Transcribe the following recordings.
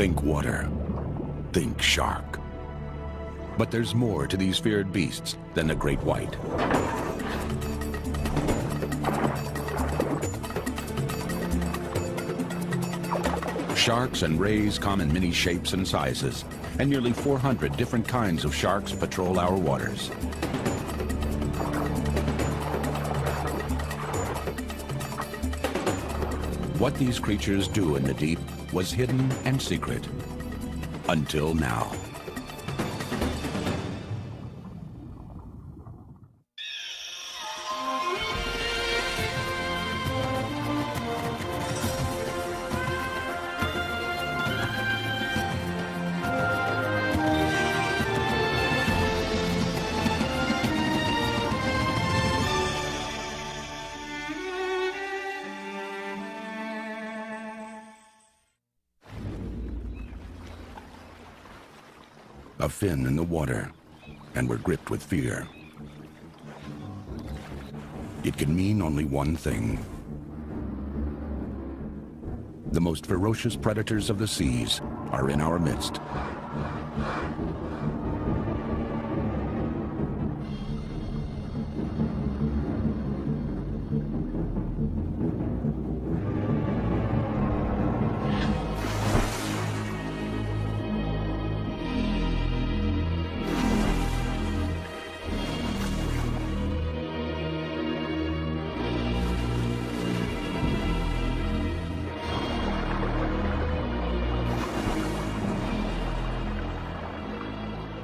Think water. Think shark. But there's more to these feared beasts than the great white. Sharks and rays come in many shapes and sizes, and nearly 400 different kinds of sharks patrol our waters. What these creatures do in the deep was hidden and secret, until now. A fin in the water, and we're gripped with fear. It can mean only one thing. The most ferocious predators of the seas are in our midst.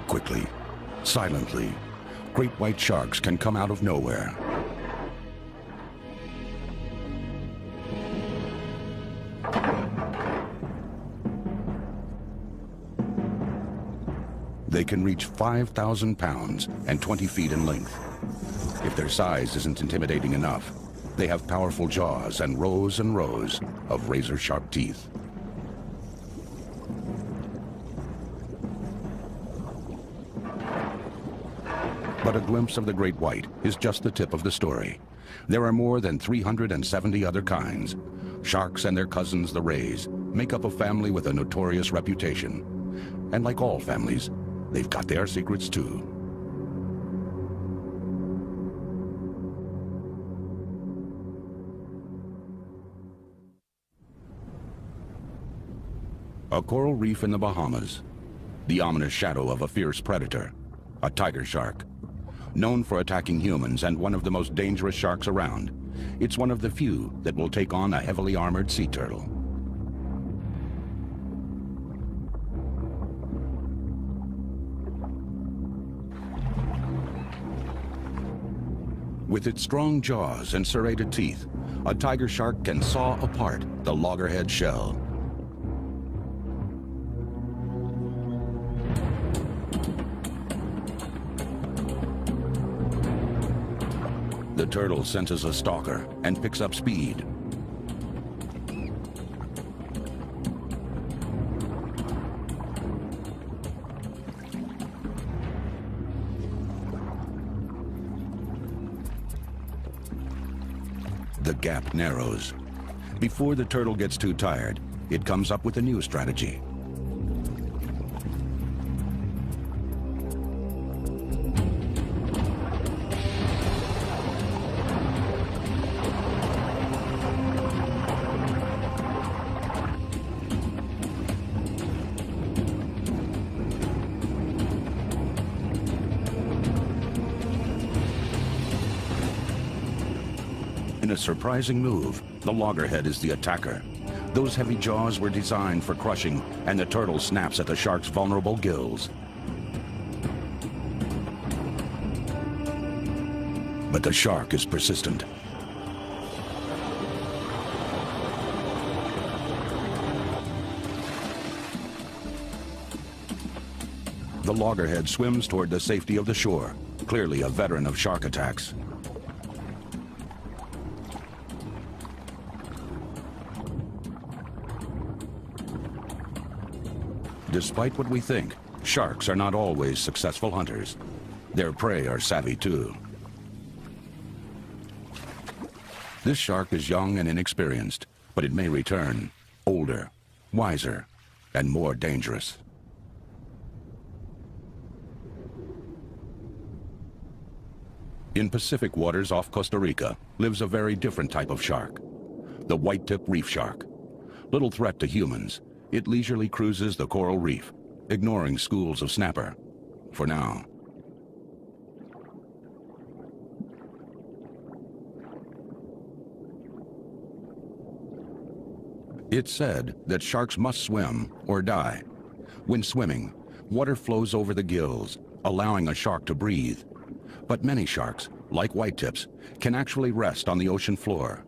Quickly, silently, great white sharks can come out of nowhere. They can reach 5,000 pounds and 20 feet in length. If their size isn't intimidating enough, they have powerful jaws and rows of razor-sharp teeth. But a glimpse of the great white is just the tip of the story. There are more than 370 other kinds. Sharks and their cousins, the rays, make up a family with a notorious reputation. And like all families, they've got their secrets too. A coral reef in the Bahamas. The ominous shadow of a fierce predator, a tiger shark. Known for attacking humans and one of the most dangerous sharks around, it's one of the few that will take on a heavily armored sea turtle. With its strong jaws and serrated teeth, a tiger shark can saw apart the loggerhead shell. The turtle senses a stalker and picks up speed. The gap narrows. Before the turtle gets too tired, it comes up with a new strategy. In a surprising move, the loggerhead is the attacker. Those heavy jaws were designed for crushing, and the turtle snaps at the shark's vulnerable gills. But the shark is persistent. The loggerhead swims toward the safety of the shore, clearly a veteran of shark attacks. Despite what we think, sharks are not always successful hunters. Their prey are savvy too. This shark is young and inexperienced, but it may return, older, wiser, and more dangerous. In Pacific waters off Costa Rica lives a very different type of shark, the white-tip reef shark. Little threat to humans, it leisurely cruises the coral reef, ignoring schools of snapper, for now. It's said that sharks must swim or die. When swimming, water flows over the gills, allowing a shark to breathe. But many sharks, like whitetips, can actually rest on the ocean floor.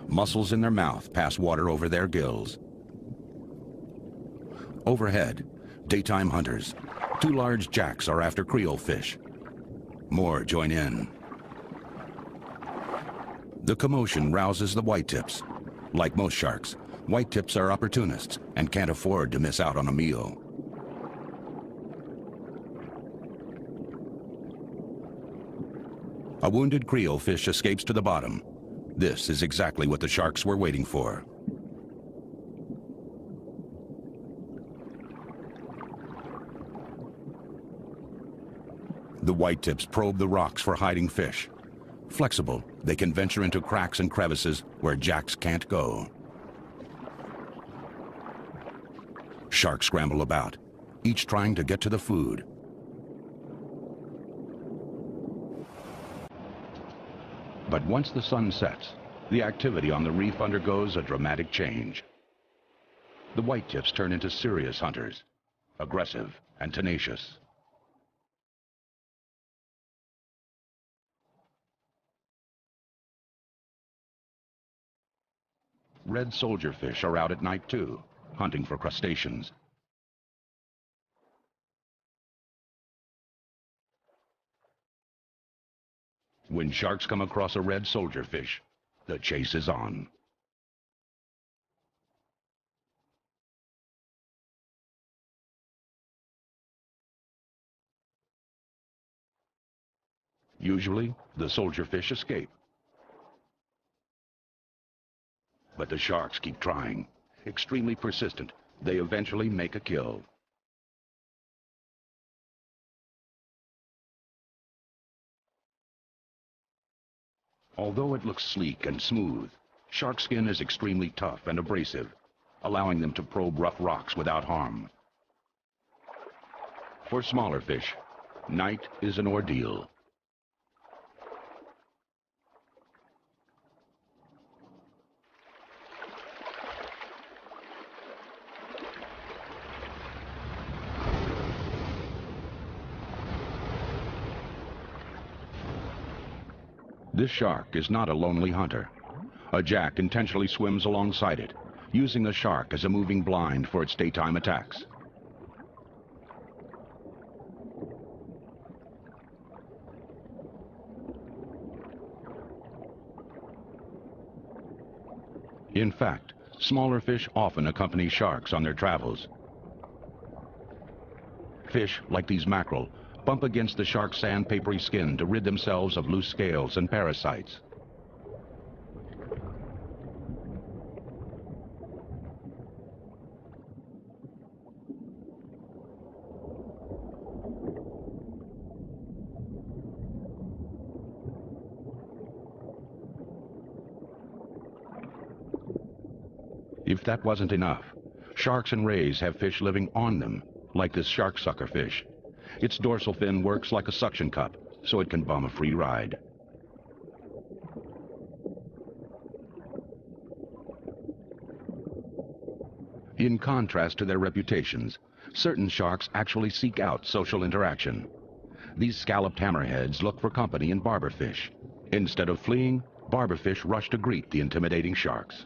Muscles in their mouth pass water over their gills. Overhead, daytime hunters. 2 large jacks are after Creole fish. More join in. The commotion rouses the whitetips. Like most sharks, whitetips are opportunists and can't afford to miss out on a meal. A wounded Creole fish escapes to the bottom. This is exactly what the sharks were waiting for. The whitetips probe the rocks for hiding fish. Flexible, they can venture into cracks and crevices where jacks can't go. Sharks scramble about, each trying to get to the food. But once the sun sets, the activity on the reef undergoes a dramatic change. The whitetips turn into serious hunters, aggressive and tenacious. Red soldier fish are out at night too, hunting for crustaceans. When sharks come across a red soldier fish, the chase is on. Usually, the soldier fish escape. But the sharks keep trying. Extremely persistent, they eventually make a kill. Although it looks sleek and smooth, shark skin is extremely tough and abrasive, allowing them to probe rough rocks without harm. For smaller fish, night is an ordeal. This shark is not a lonely hunter. A jack intentionally swims alongside it, using the shark as a moving blind for its daytime attacks. In fact, smaller fish often accompany sharks on their travels. Fish, like these mackerel, bump against the shark's sandpapery skin to rid themselves of loose scales and parasites. If that wasn't enough, sharks and rays have fish living on them, like this shark sucker fish. Its dorsal fin works like a suction cup, so it can bum a free ride. In contrast to their reputations, certain sharks actually seek out social interaction. These scalloped hammerheads look for company in barberfish. Instead of fleeing, barberfish rush to greet the intimidating sharks.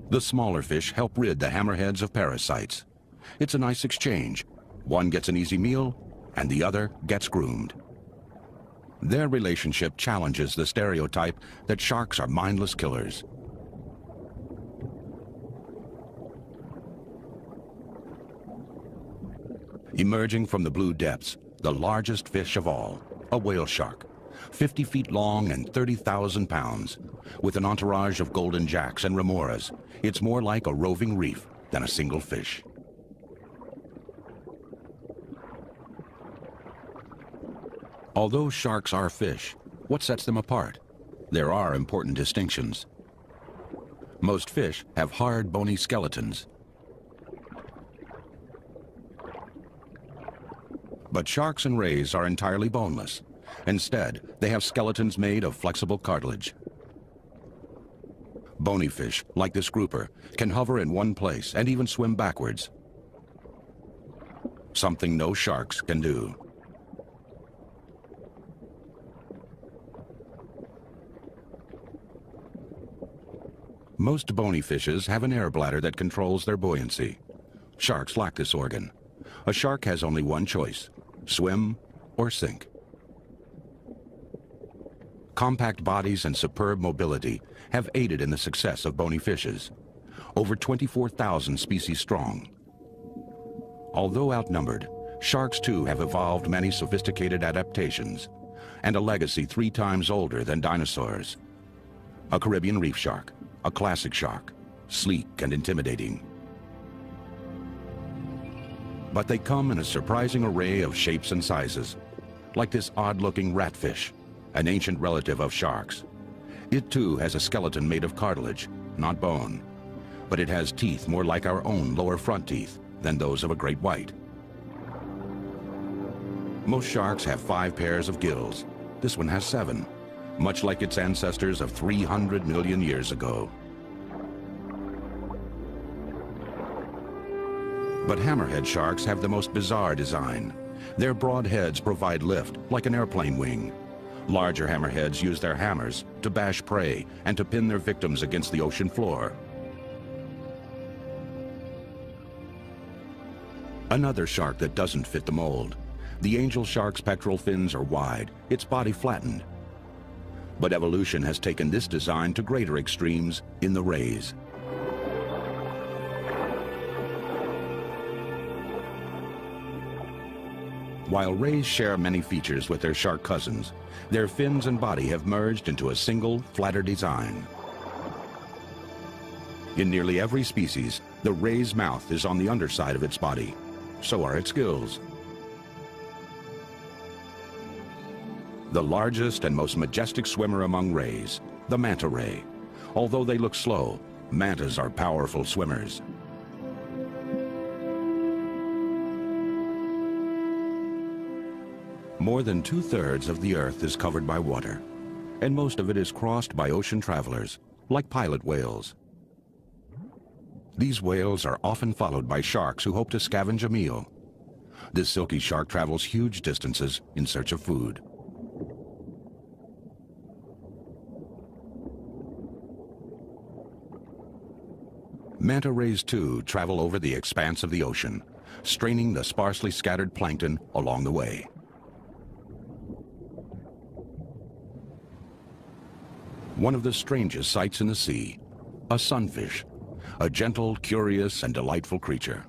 The smaller fish help rid the hammerheads of parasites. It's a nice exchange. One gets an easy meal, and the other gets groomed. Their relationship challenges the stereotype that sharks are mindless killers. Emerging from the blue depths, the largest fish of all, a whale shark. 50 feet long and 30,000 pounds. With an entourage of golden jacks and remoras, it's more like a roving reef than a single fish. Although sharks are fish, what sets them apart? There are important distinctions. Most fish have hard, bony skeletons. But sharks and rays are entirely boneless. Instead, they have skeletons made of flexible cartilage. Bony fish, like this grouper, can hover in one place and even swim backwards. Something no sharks can do. Most bony fishes have an air bladder that controls their buoyancy. Sharks lack this organ. A shark has only one choice: swim or sink. Compact bodies and superb mobility have aided in the success of bony fishes, over 24,000 species strong. Although outnumbered, sharks too have evolved many sophisticated adaptations and a legacy 3 times older than dinosaurs. A Caribbean reef shark, a classic shark, sleek and intimidating. But they come in a surprising array of shapes and sizes, like this odd-looking ratfish, an ancient relative of sharks. It too has a skeleton made of cartilage, not bone, but it has teeth more like our own lower front teeth than those of a great white. Most sharks have 5 pairs of gills. This one has 7, much like its ancestors of 300 million years ago. But hammerhead sharks have the most bizarre design. Their broad heads provide lift, like an airplane wing. Larger hammerheads use their hammers to bash prey and to pin their victims against the ocean floor. Another shark that doesn't fit the mold. The angel shark's pectoral fins are wide, its body flattened. But evolution has taken this design to greater extremes in the rays. While rays share many features with their shark cousins, their fins and body have merged into a single, flatter design. In nearly every species, the ray's mouth is on the underside of its body. So are its gills. The largest and most majestic swimmer among rays, the manta ray. Although they look slow, mantas are powerful swimmers. More than 2/3 of the Earth is covered by water, and most of it is crossed by ocean travelers, like pilot whales. These whales are often followed by sharks who hope to scavenge a meal. This silky shark travels huge distances in search of food. Manta rays too travel over the expanse of the ocean, straining the sparsely scattered plankton along the way. One of the strangest sights in the sea, a sunfish, a gentle, curious, and delightful creature.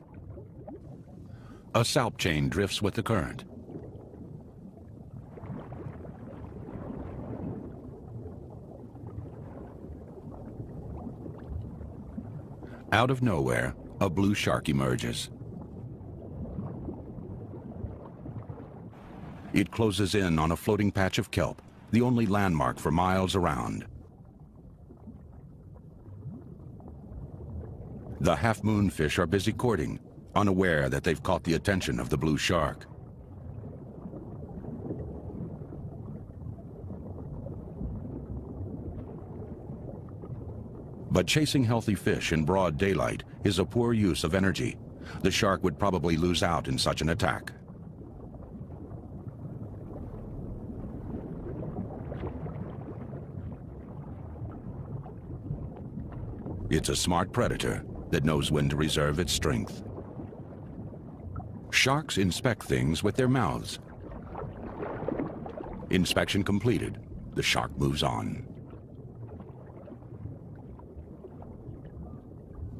A salp chain drifts with the current. Out of nowhere, a blue shark emerges. It closes in on a floating patch of kelp, the only landmark for miles around. The half-moon fish are busy courting, unaware that they've caught the attention of the blue shark. But chasing healthy fish in broad daylight is a poor use of energy. The shark would probably lose out in such an attack. It's a smart predator that knows when to reserve its strength. Sharks inspect things with their mouths. Inspection completed, the shark moves on.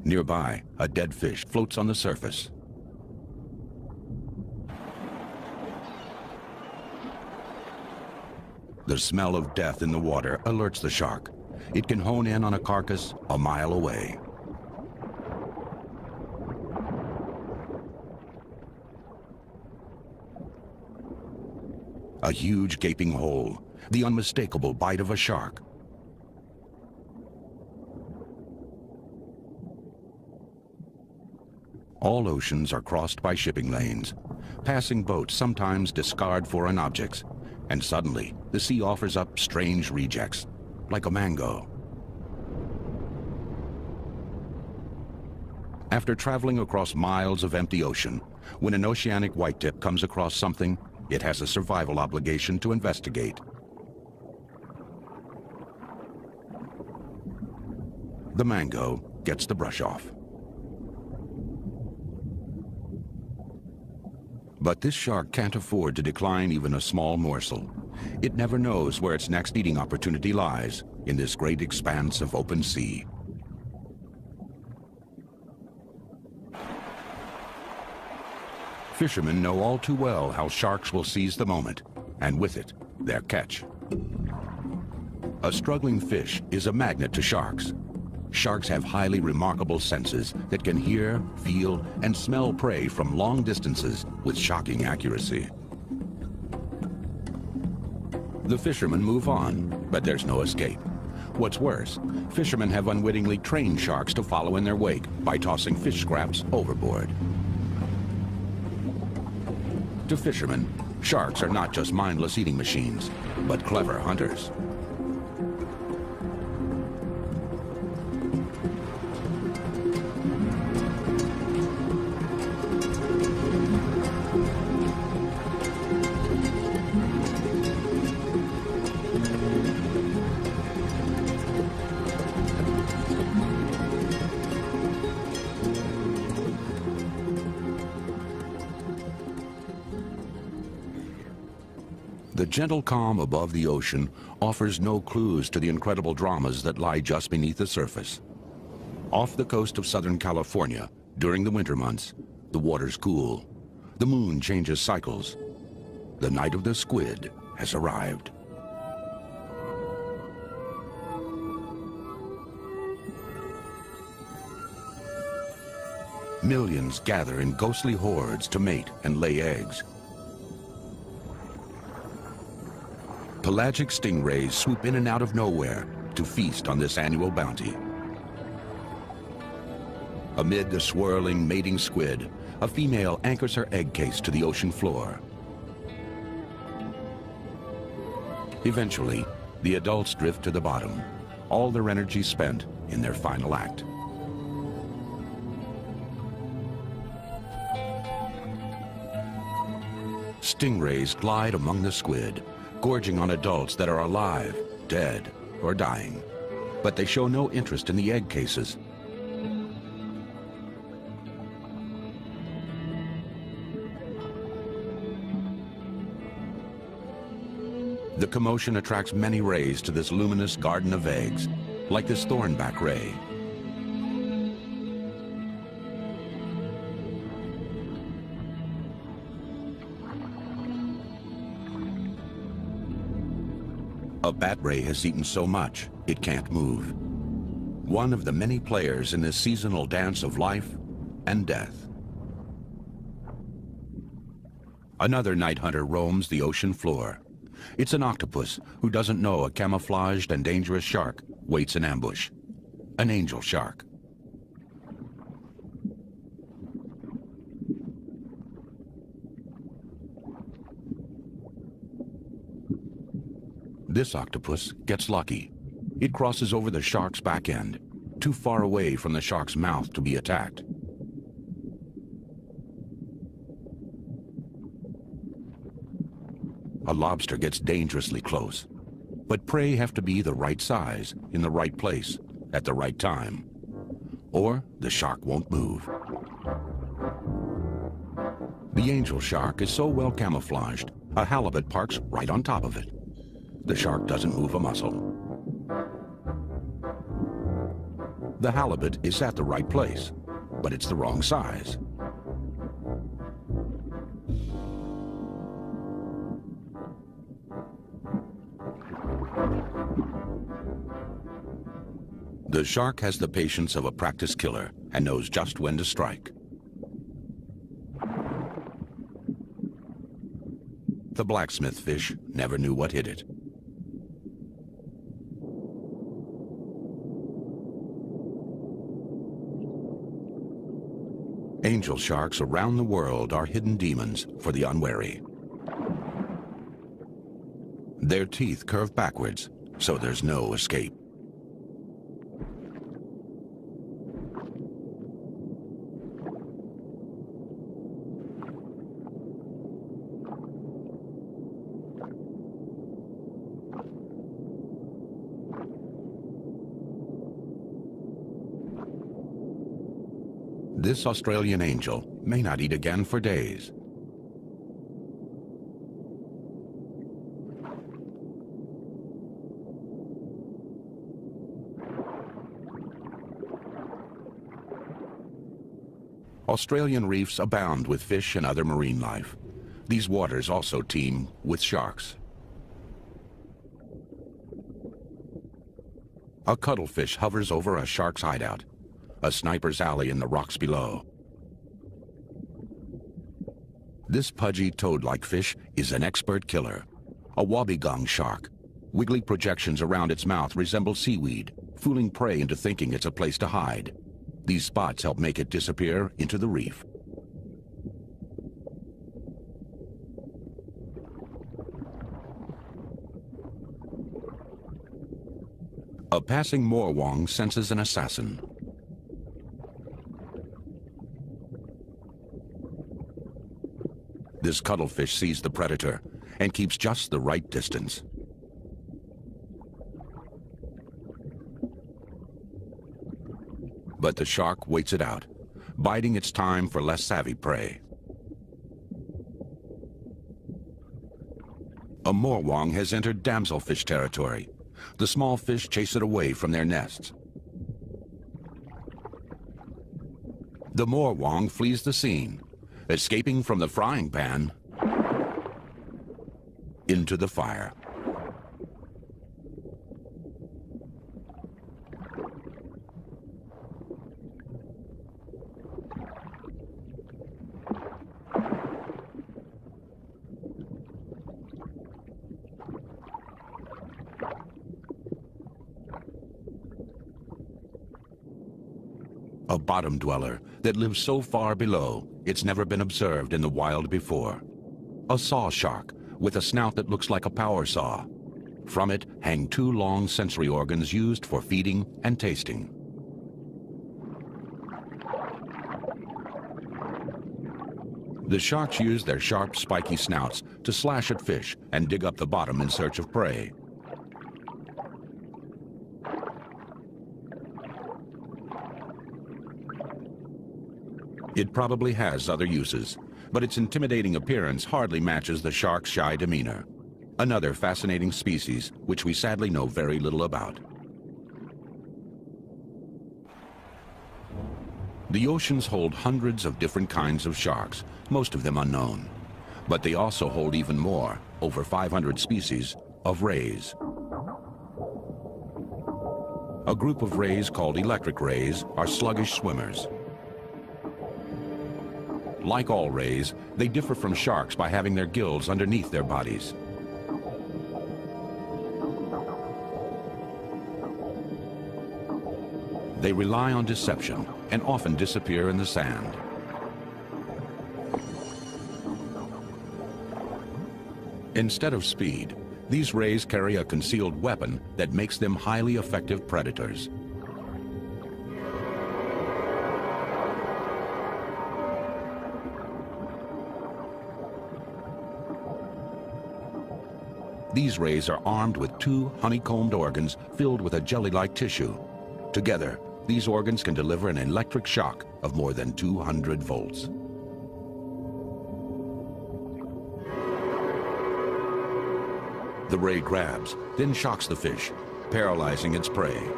Nearby, a dead fish floats on the surface. The smell of death in the water alerts the shark. It can hone in on a carcass a mile away. A huge gaping hole, the unmistakable bite of a shark. All oceans are crossed by shipping lanes. Passing boats sometimes discard foreign objects, and suddenly the sea offers up strange rejects, like a mango. After traveling across miles of empty ocean, when an oceanic whitetip comes across something, it has a survival obligation to investigate. The mango gets the brush off. But this shark can't afford to decline even a small morsel. It never knows where its next eating opportunity lies in this great expanse of open sea. Fishermen know all too well how sharks will seize the moment, and with it, their catch. A struggling fish is a magnet to sharks. Sharks have highly remarkable senses that can hear, feel, and smell prey from long distances with shocking accuracy. The fishermen move on, but there's no escape. What's worse, fishermen have unwittingly trained sharks to follow in their wake by tossing fish scraps overboard. To fishermen, sharks are not just mindless eating machines, but clever hunters. The gentle calm above the ocean offers no clues to the incredible dramas that lie just beneath the surface. Off the coast of Southern California, during the winter months, the water's cool. The moon changes cycles. The night of the squid has arrived. Millions gather in ghostly hordes to mate and lay eggs. Pelagic stingrays swoop in and out of nowhere to feast on this annual bounty. Amid the swirling, mating squid, a female anchors her egg case to the ocean floor. Eventually, the adults drift to the bottom, all their energy spent in their final act. Stingrays glide among the squid, gorging on adults that are alive, dead, or dying. But they show no interest in the egg cases. The commotion attracts many rays to this luminous garden of eggs, like this thornback ray. A bat ray has eaten so much, it can't move. One of the many players in this seasonal dance of life and death. Another night hunter roams the ocean floor. It's an octopus who doesn't know a camouflaged and dangerous shark waits in ambush. An angel shark. This octopus gets lucky. It crosses over the shark's back end, too far away from the shark's mouth to be attacked. A lobster gets dangerously close, but prey have to be the right size, in the right place, at the right time, or the shark won't move. The angel shark is so well camouflaged, a halibut parks right on top of it. The shark doesn't move a muscle. The halibut is at the right place, but it's the wrong size. The shark has the patience of a practiced killer and knows just when to strike. The blacksmith fish never knew what hit it. Angel sharks around the world are hidden demons for the unwary. Their teeth curve backwards, so there's no escape. This Australian angel may not eat again for days. Australian reefs abound with fish and other marine life. These waters also teem with sharks. A cuttlefish hovers over a shark's hideout, a sniper's alley in the rocks below. This pudgy toad-like fish is an expert killer, a wobbegong shark. Wiggly projections around its mouth resemble seaweed, fooling prey into thinking it's a place to hide. These spots help make it disappear into the reef. A passing morwong senses an assassin. This cuttlefish sees the predator and keeps just the right distance. But the shark waits it out, biding its time for less savvy prey. A morwong has entered damselfish territory. The small fish chase it away from their nests. The morwong flees the scene, escaping from the frying pan into the fire. A bottom dweller that lives so far below it's never been observed in the wild before. A saw shark with a snout that looks like a power saw. From it hang two long sensory organs used for feeding and tasting. The sharks use their sharp, spiky snouts to slash at fish and dig up the bottom in search of prey. It probably has other uses, but its intimidating appearance hardly matches the shark's shy demeanor. Another fascinating species which we sadly know very little about. The oceans hold hundreds of different kinds of sharks, most of them unknown. But they also hold even more, over 500 species, of rays. A group of rays called electric rays are sluggish swimmers. Like all rays, they differ from sharks by having their gills underneath their bodies. They rely on deception and often disappear in the sand. Instead of speed, these rays carry a concealed weapon that makes them highly effective predators. These rays are armed with two honeycombed organs filled with a jelly-like tissue. Together, these organs can deliver an electric shock of more than 200 volts. The ray grabs, then shocks the fish, paralyzing its prey.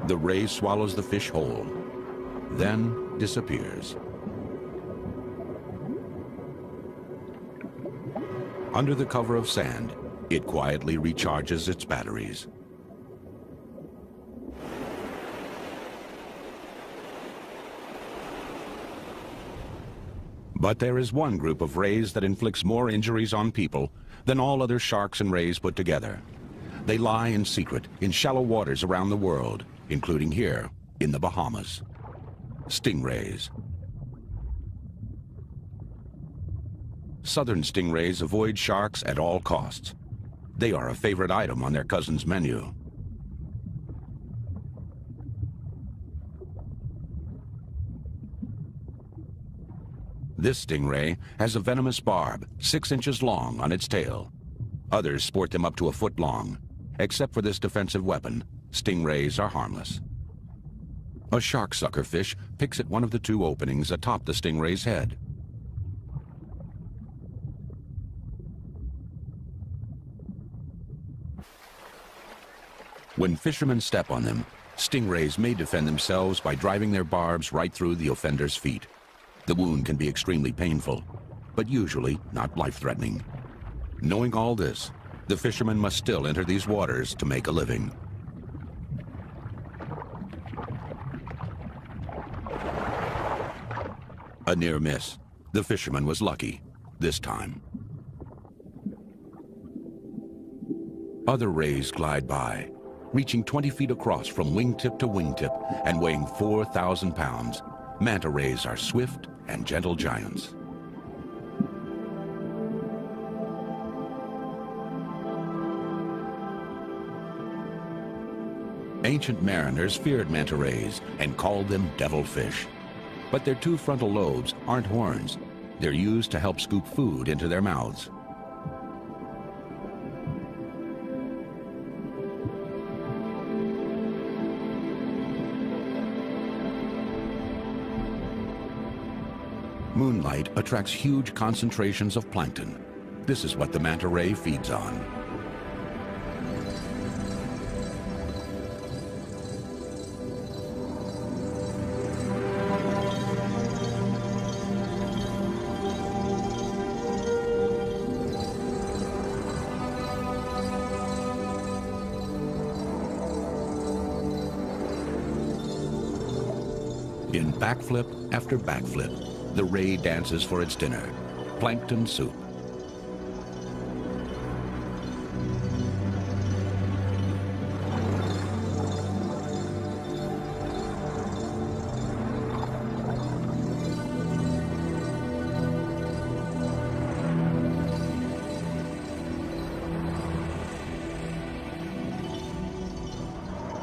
The ray swallows the fish whole. then disappears. Under the cover of sand, it quietly recharges its batteries. But there is one group of rays that inflicts more injuries on people than all other sharks and rays put together. They lie in secret in shallow waters around the world, including here in the Bahamas. Stingrays. Southern stingrays avoid sharks at all costs. They are a favorite item on their cousin's menu. This stingray has a venomous barb 6 inches long on its tail. Others sport them up to a foot long. Except for this defensive weapon, stingrays are harmless. A shark suckerfish picks at one of the 2 openings atop the stingray's head. When fishermen step on them, stingrays may defend themselves by driving their barbs right through the offender's feet. The wound can be extremely painful, but usually not life-threatening. Knowing all this, the fishermen must still enter these waters to make a living. A near miss. The fisherman was lucky, this time. Other rays glide by, reaching 20 feet across from wingtip to wingtip and weighing 4,000 pounds. Manta rays are swift and gentle giants. Ancient mariners feared manta rays and called them devilfish. But their 2 frontal lobes aren't horns. They're used to help scoop food into their mouths. Moonlight attracts huge concentrations of plankton. This is what the manta ray feeds on. In backflip after backflip, the ray dances for its dinner, plankton soup.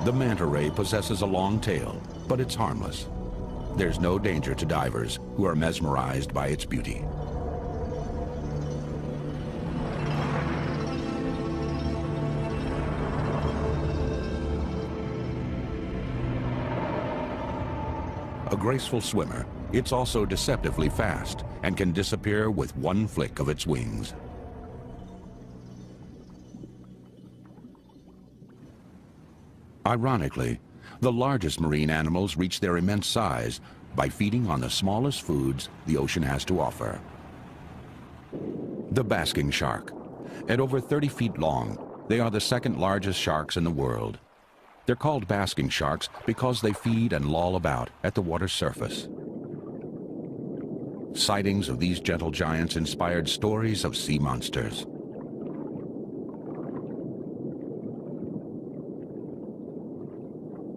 The manta ray possesses a long tail, but it's harmless. There's no danger to divers who are mesmerized by its beauty. A graceful swimmer, it's also deceptively fast and can disappear with one flick of its wings. Ironically, the largest marine animals reach their immense size by feeding on the smallest foods the ocean has to offer. The basking shark. At over 30 feet long, they are the 2nd largest sharks in the world. They're called basking sharks because they feed and loll about at the water's surface. Sightings of these gentle giants inspired stories of sea monsters.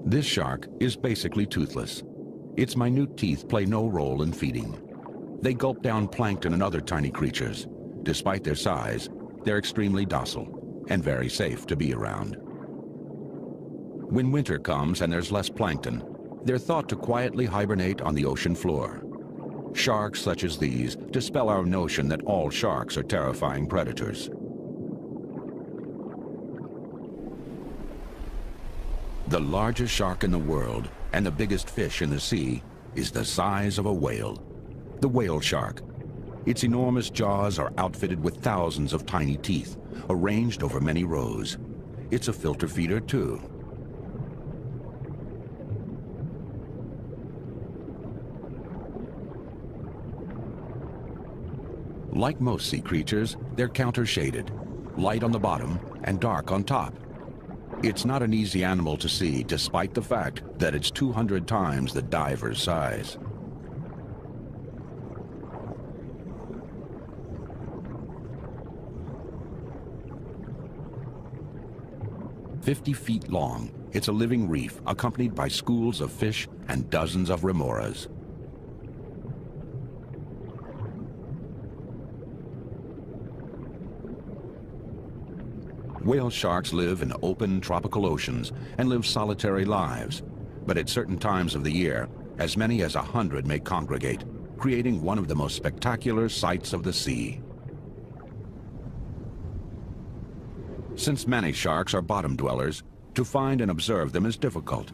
This shark is basically toothless. Its minute teeth play no role in feeding. They gulp down plankton and other tiny creatures. Despite their size, they're extremely docile and very safe to be around. When winter comes and there's less plankton, they're thought to quietly hibernate on the ocean floor. Sharks such as these dispel our notion that all sharks are terrifying predators. The largest shark in the world and the biggest fish in the sea is the size of a whale, the whale shark. Its enormous jaws are outfitted with thousands of tiny teeth, arranged over many rows. It's a filter feeder too. Like most sea creatures, they're counter-shaded, light on the bottom and dark on top. It's not an easy animal to see, despite the fact that it's 200 times the diver's size. "50 feet long, it's a living reef accompanied by schools of fish and dozens of remoras. Whale sharks live in open tropical oceans and live solitary lives, but at certain times of the year, as many as 100 may congregate, creating one of the most spectacular sights of the sea. Since many sharks are bottom dwellers, to find and observe them is difficult.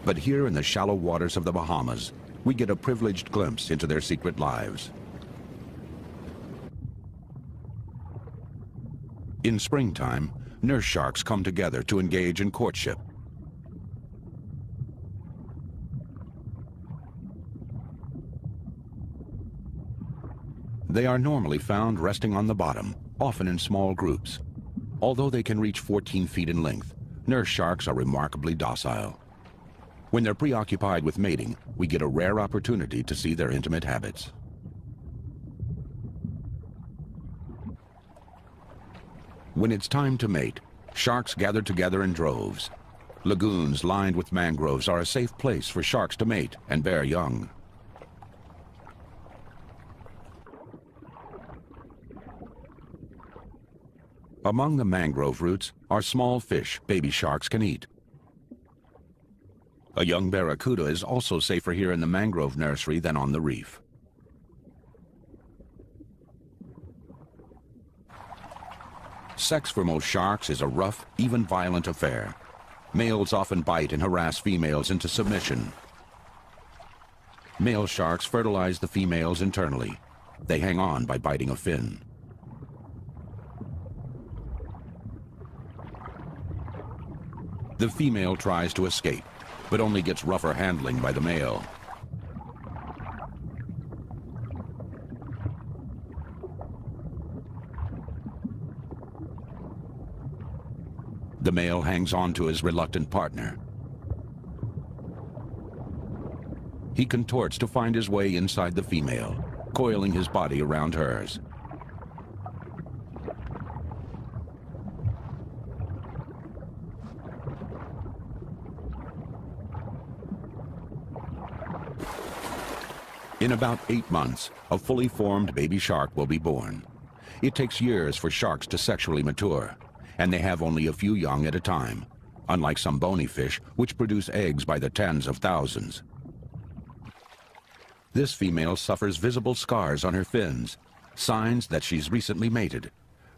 But here in the shallow waters of the Bahamas, we get a privileged glimpse into their secret lives. In springtime, nurse sharks come together to engage in courtship. They are normally found resting on the bottom, often in small groups. Although they can reach 14 feet in length, nurse sharks are remarkably docile. When they're preoccupied with mating, we get a rare opportunity to see their intimate habits. When it's time to mate, sharks gather together in droves. Lagoons lined with mangroves are a safe place for sharks to mate and bear young. Among the mangrove roots are small fish baby sharks can eat. A young barracuda is also safer here in the mangrove nursery than on the reef. Sex for most sharks is a rough, even violent affair. Males often bite and harass females into submission. Male sharks fertilize the females internally. They hang on by biting a fin. The female tries to escape, but only gets rougher handling by the male. The male hangs on to his reluctant partner. He contorts to find his way inside the female, coiling his body around hers. In about 8 months, a fully formed baby shark will be born. It takes years for sharks to sexually mature, and they have only a few young at a time, unlike some bony fish which produce eggs by the tens of thousands. This female suffers visible scars on her fins, signs that she's recently mated.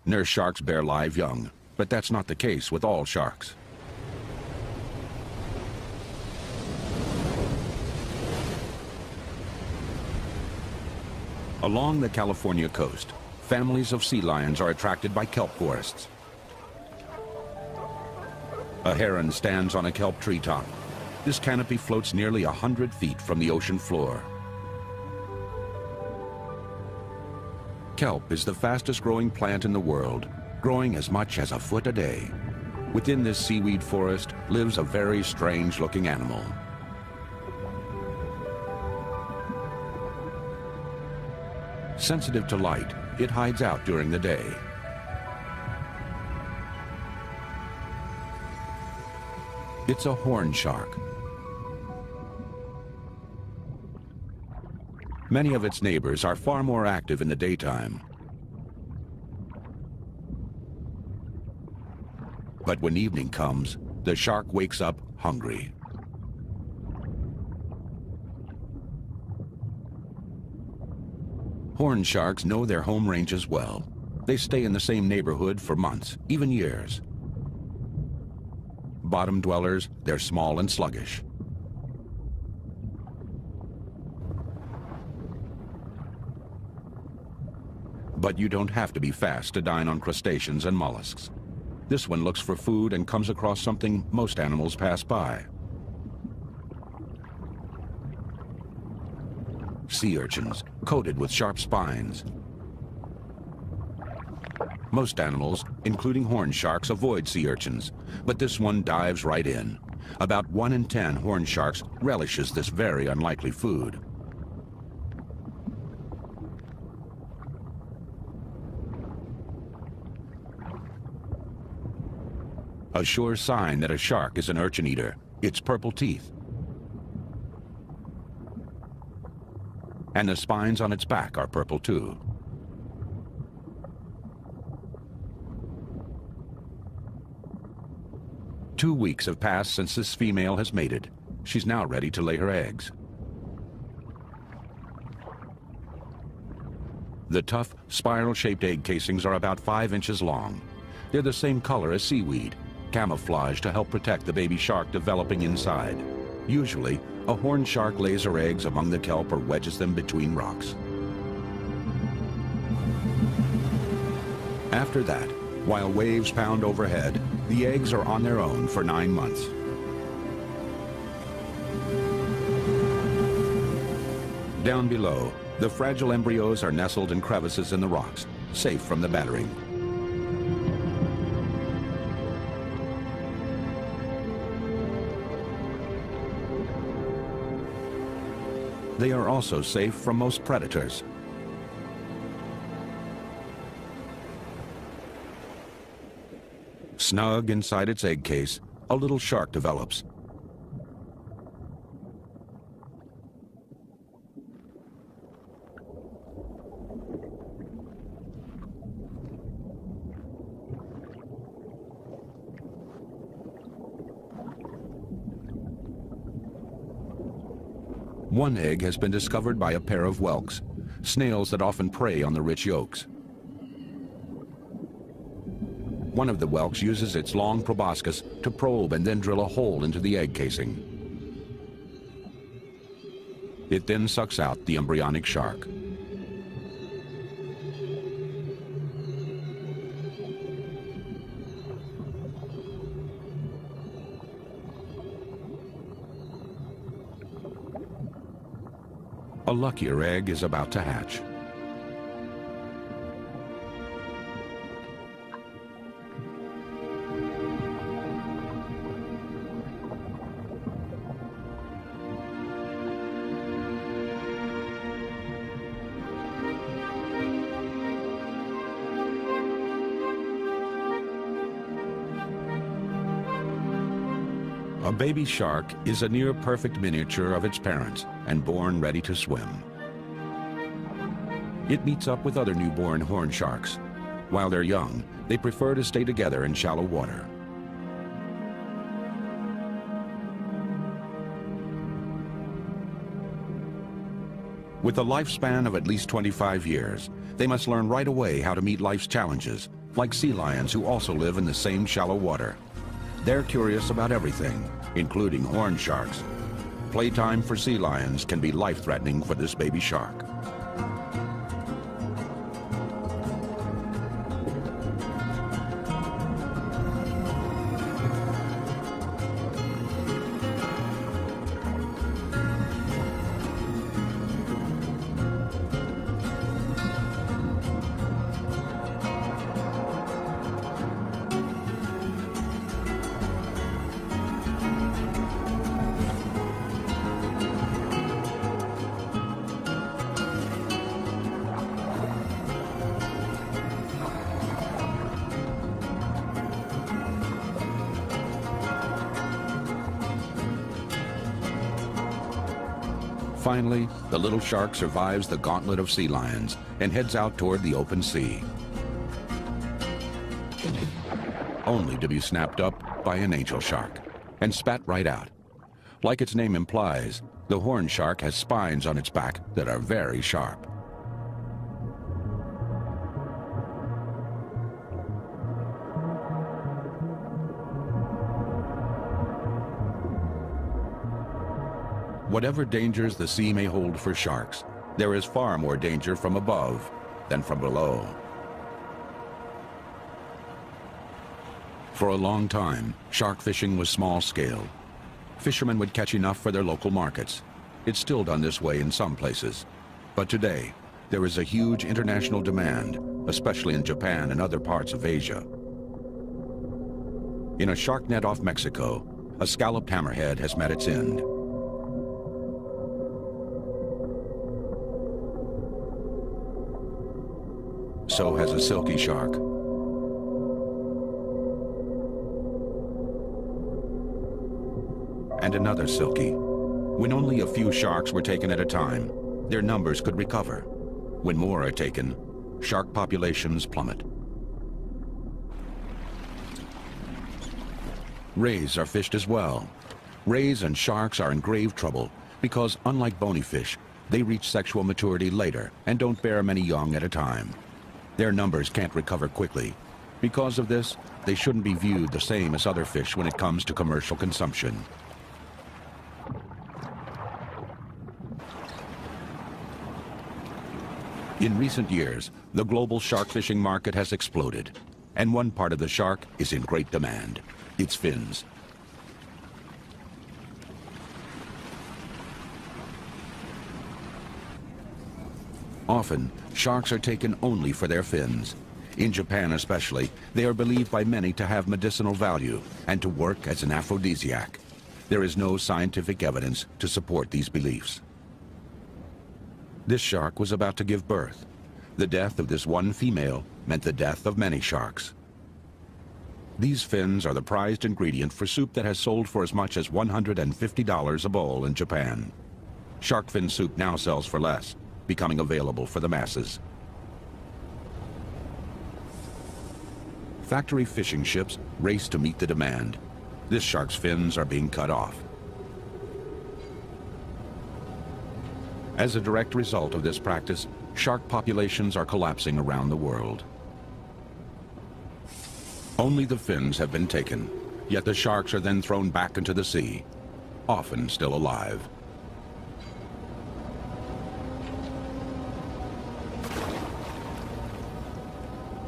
Nurse sharks bear live young, but that's not the case with all sharks. Along the California coast, families of sea lions are attracted by kelp forests. A heron stands on a kelp treetop. This canopy floats nearly 100 feet from the ocean floor. Kelp is the fastest growing plant in the world, growing as much as a foot a day. Within this seaweed forest lives a very strange looking animal. Sensitive to light, it hides out during the day. It's a horn shark. Many of its neighbors are far more active in the daytime. But when evening comes, the shark wakes up hungry. Horn sharks know their home ranges well. They stay in the same neighborhood for months, even years. Bottom dwellers, they're small and sluggish. But you don't have to be fast to dine on crustaceans and mollusks. This one looks for food and comes across something most animals pass by. Sea urchins, coated with sharp spines. Most animals, including horn sharks, avoid sea urchins, but this one dives right in. About 1 in 10 horn sharks relishes this very unlikely food. A sure sign that a shark is an urchin eater, its purple teeth. And the spines on its back are purple too. Two weeks have passed since this female has mated. She's now ready to lay her eggs. The tough, spiral-shaped egg casings are about 5 inches long. They're the same color as seaweed, camouflage to help protect the baby shark developing inside. Usually, a horned shark lays her eggs among the kelp or wedges them between rocks. After that, while waves pound overhead, the eggs are on their own for 9 months. Down below, the fragile embryos are nestled in crevices in the rocks, safe from the battering. They are also safe from most predators. Snug inside its egg case, a little shark develops. One egg has been discovered by a pair of whelks, snails that often prey on the rich yolks. One of the whelks uses its long proboscis to probe and then drill a hole into the egg casing. It then sucks out the embryonic shark. A luckier egg is about to hatch. A baby shark is a near-perfect miniature of its parents and born ready to swim. It meets up with other newborn horn sharks. While they're young, they prefer to stay together in shallow water. With a lifespan of at least 25 years, they must learn right away how to meet life's challenges, like sea lions who also live in the same shallow water. They're curious about everything, including horn sharks. Playtime for sea lions can be life-threatening for this baby shark. Finally, the little shark survives the gauntlet of sea lions and heads out toward the open sea, only to be snapped up by an angel shark and spat right out. Like its name implies, the horn shark has spines on its back that are very sharp. Whatever dangers the sea may hold for sharks, there is far more danger from above than from below. For a long time, shark fishing was small-scale. Fishermen would catch enough for their local markets. It's still done this way in some places. But today, there is a huge international demand especially in Japan and other parts of Asia. In a shark net off Mexico, a scalloped hammerhead has met its end. So has a silky shark. And another silky. When only a few sharks were taken at a time, their numbers could recover. When more are taken, shark populations plummet. Rays are fished as well. Rays and sharks are in grave trouble because, unlike bony fish, they reach sexual maturity later and don't bear many young at a time. Their numbers can't recover quickly. Because of this, they shouldn't be viewed the same as other fish when it comes to commercial consumption. In recent years, the global shark fishing market has exploded, and one part of the shark is in great demand: its fins. Often, sharks are taken only for their fins. In Japan especially, they are believed by many to have medicinal value and to work as an aphrodisiac. There is no scientific evidence to support these beliefs. This shark was about to give birth. The death of this one female meant the death of many sharks. These fins are the prized ingredient for soup that has sold for as much as $150 a bowl in Japan. Shark fin soup now sells for less, becoming available for the masses. Factory fishing ships race to meet the demand. This shark's fins are being cut off. As a direct result of this practice, shark populations are collapsing around the world. Only the fins have been taken, yet the sharks are then thrown back into the sea, often still alive.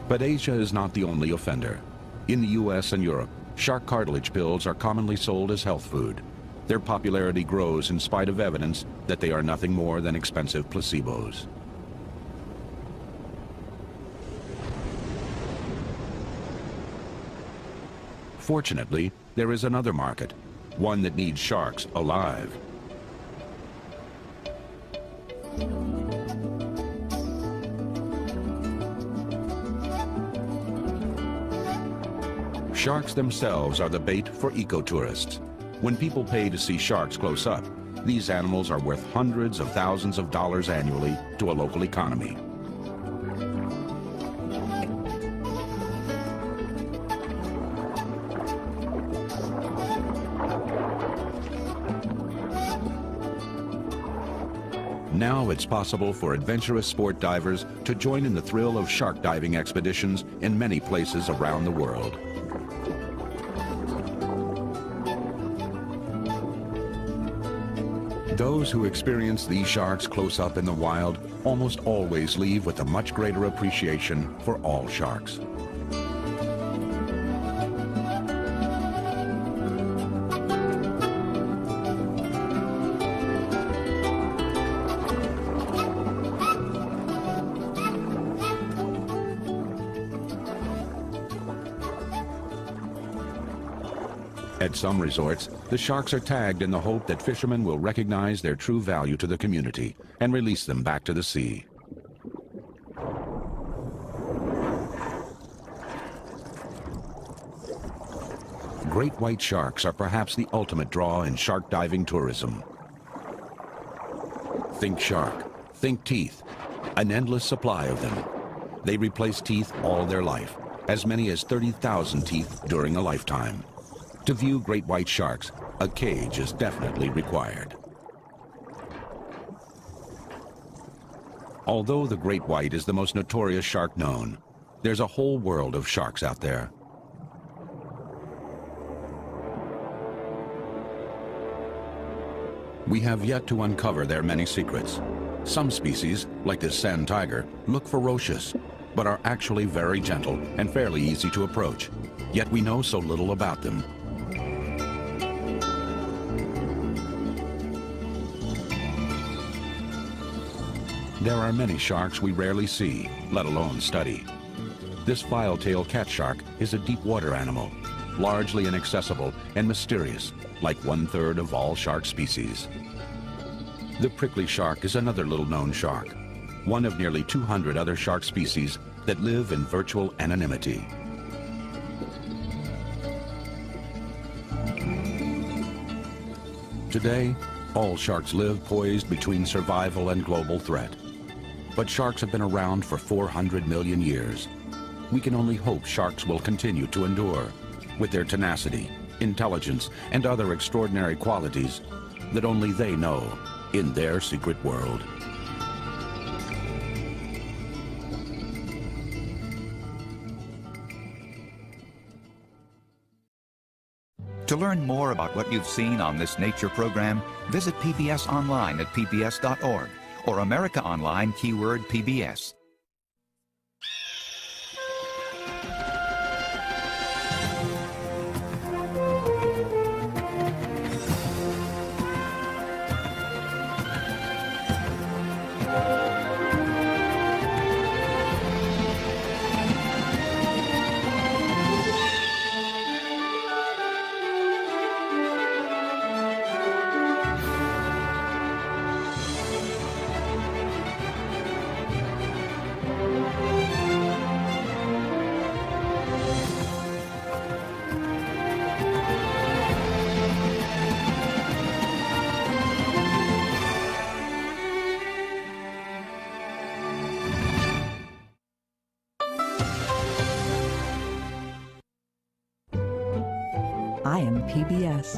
But Asia is not the only offender. In the US and Europe, shark cartilage pills are commonly sold as health food. Their popularity grows in spite of evidence that they are nothing more than expensive placebos. Fortunately, there is another market, one that needs sharks alive. Sharks themselves are the bait for ecotourists. When people pay to see sharks close up, these animals are worth hundreds of thousands of dollars annually to a local economy. Now it's possible for adventurous sport divers to join in the thrill of shark diving expeditions in many places around the world. Those who experience these sharks close up in the wild almost always leave with a much greater appreciation for all sharks. At some resorts, the sharks are tagged in the hope that fishermen will recognize their true value to the community and release them back to the sea. Great white sharks are perhaps the ultimate draw in shark diving tourism. Think shark, think teeth, an endless supply of them. They replace teeth all their life, as many as 30,000 teeth during a lifetime. To view great white sharks, a cage is definitely required. Although the great white is the most notorious shark known, there's a whole world of sharks out there. We have yet to uncover their many secrets. Some species, like this sand tiger, look ferocious, but are actually very gentle and fairly easy to approach. Yet we know so little about them. There are many sharks we rarely see, let alone study. This file-tail cat shark is a deep water animal, largely inaccessible and mysterious, like 1/3 of all shark species. The prickly shark is another little-known shark, one of nearly 200 other shark species that live in virtual anonymity. Today, all sharks live poised between survival and global threat. But sharks have been around for 400 million years. We can only hope sharks will continue to endure, with their tenacity, intelligence, and other extraordinary qualities that only they know in their secret world. To learn more about what you've seen on this nature program, visit PBS online at pbs.org or America Online keyword PBS. I am PBS.